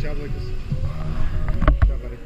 job like this. Good job, buddy.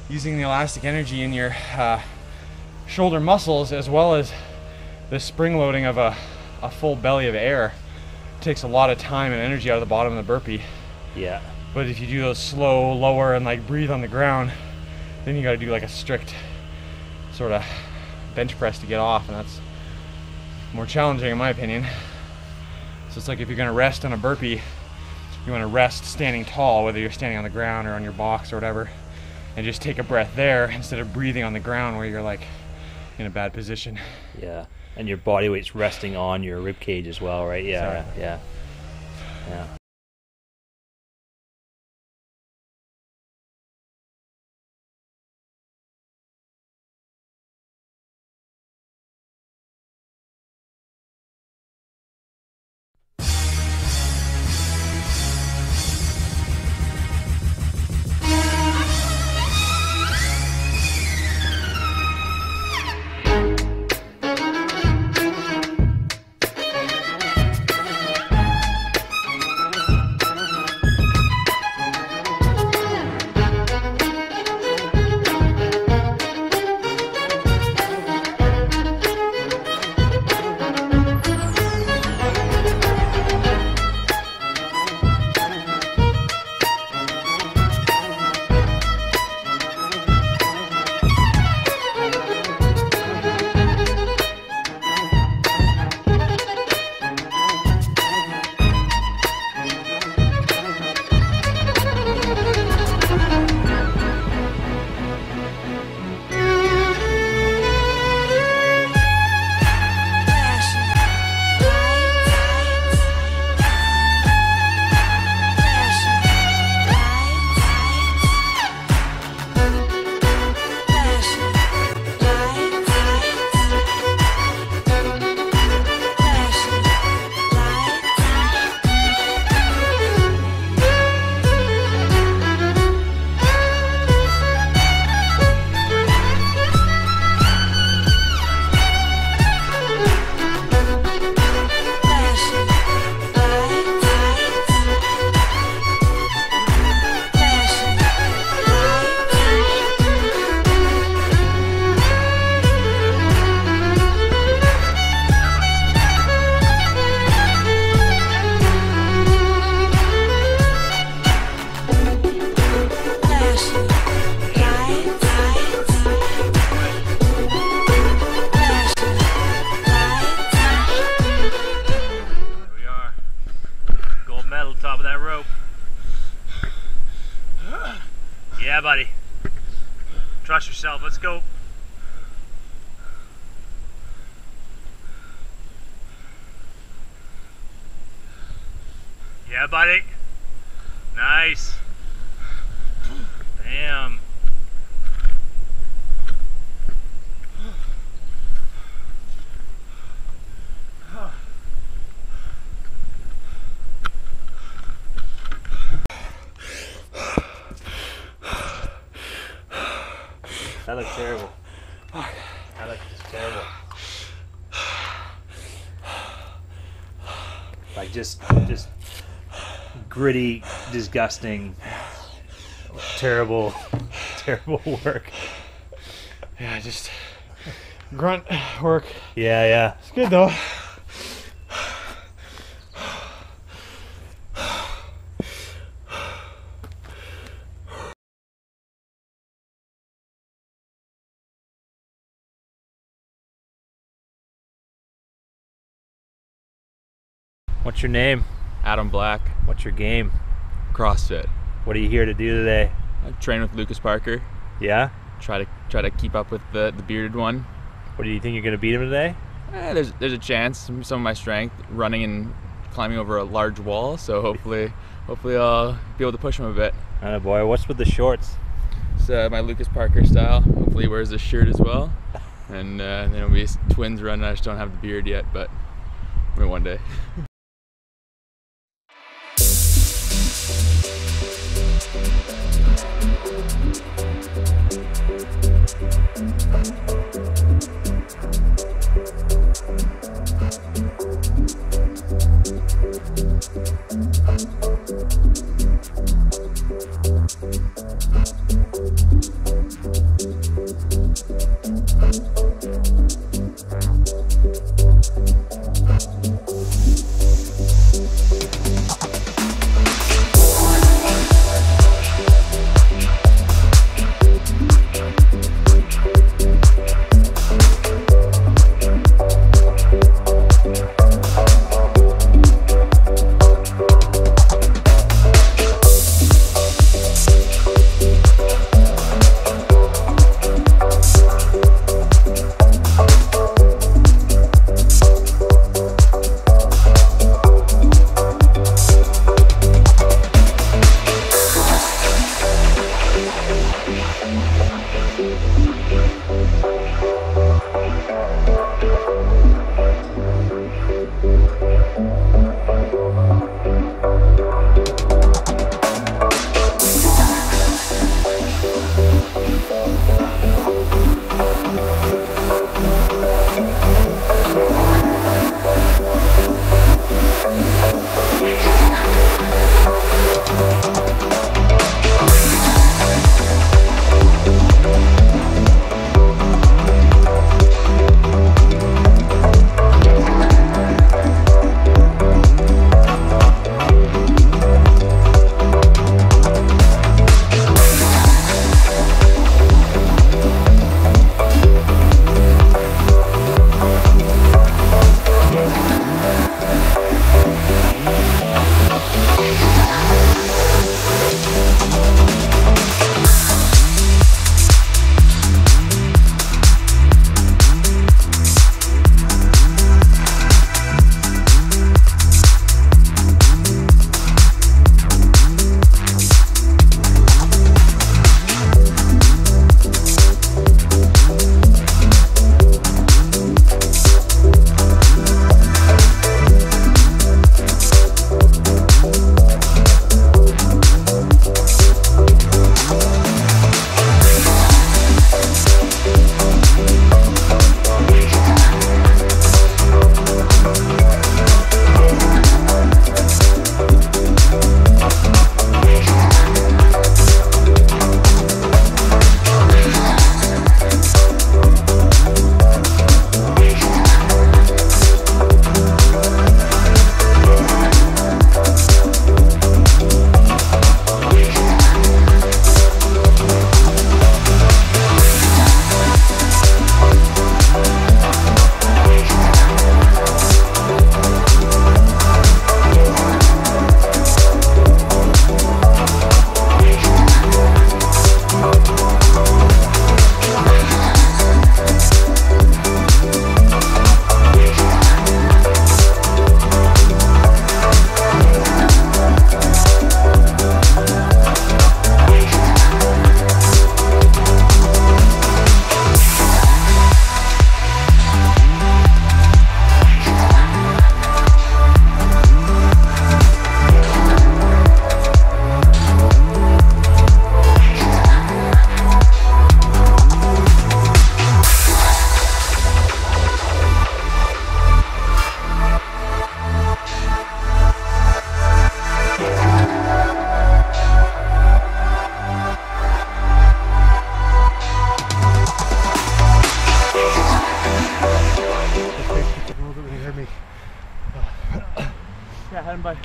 Using the elastic energy in your shoulder muscles, as well as the spring loading of a full belly of air, takes a lot of time and energy out of the bottom of the burpee. Yeah. But if you do those slow, lower, and like breathe on the ground, then you got to do like a strict sort of bench press to get off, and that's more challenging in my opinion. So it's like if you're going to rest on a burpee, you want to rest standing tall, whether you're standing on the ground or on your box or whatever, and just take a breath there instead of breathing on the ground where you're like in a bad position. Yeah, and your body weight's resting on your rib cage as well, right? Yeah, Sorry. yeah, yeah. Yeah, buddy. Trust yourself. Let's go. Yeah, buddy. Nice. Bam. That looks terrible. That looks just terrible. Like just gritty, disgusting, terrible, terrible work. Yeah, just grunt work. Yeah, yeah. It's good though. What's your name? Adam Black, What's your game? CrossFit. What are you here to do today? I train with Lucas Parker. Yeah? Try to keep up with the bearded one. What do you think you're gonna beat him today? There's a chance. Some of my strength running and climbing over a large wall. So hopefully I'll be able to push him a bit. Oh boy, what's with the shorts? It's my Lucas Parker style. Hopefully he wears this shirt as well. And then it'll be twins running. I just don't have the beard yet, but maybe one day.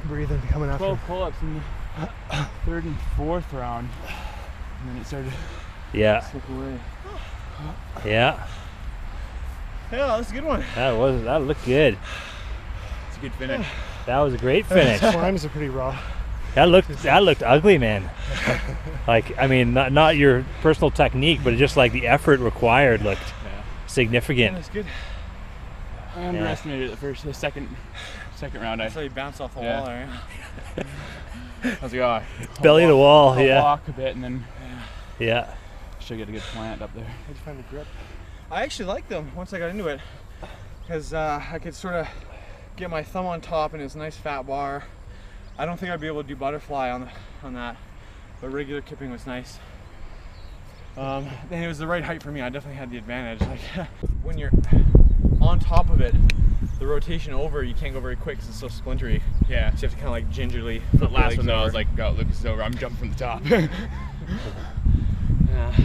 breathing coming after. 12 pull-ups in the third and fourth round, and then it started Yeah. to slip away. Yeah. Yeah, that's a good one. That looked good. It's a good finish. That was a great finish. Climbs are pretty raw. That looked ugly, man. Like, I mean, not your personal technique, but just like the effort required looked significant. That's good. I underestimated it the second round. So you bounce off the wall there. I was like, oh, Belly to the wall, I'll walk a bit and then Yeah. should get a good plant up there. How'd you find the grip? I actually liked them once I got into it, because I could sort of get my thumb on top and it's a nice fat bar. I don't think I'd be able to do butterfly on that, but regular kipping was nice. And it was the right height for me. I definitely had the advantage. Like when you're on top of it, the rotation over, you can't go very quick because it's so splintery. Yeah. So you have to kind of like gingerly. The last one though, I was like, oh, Lucas is over. I'm jumping from the top. Yeah.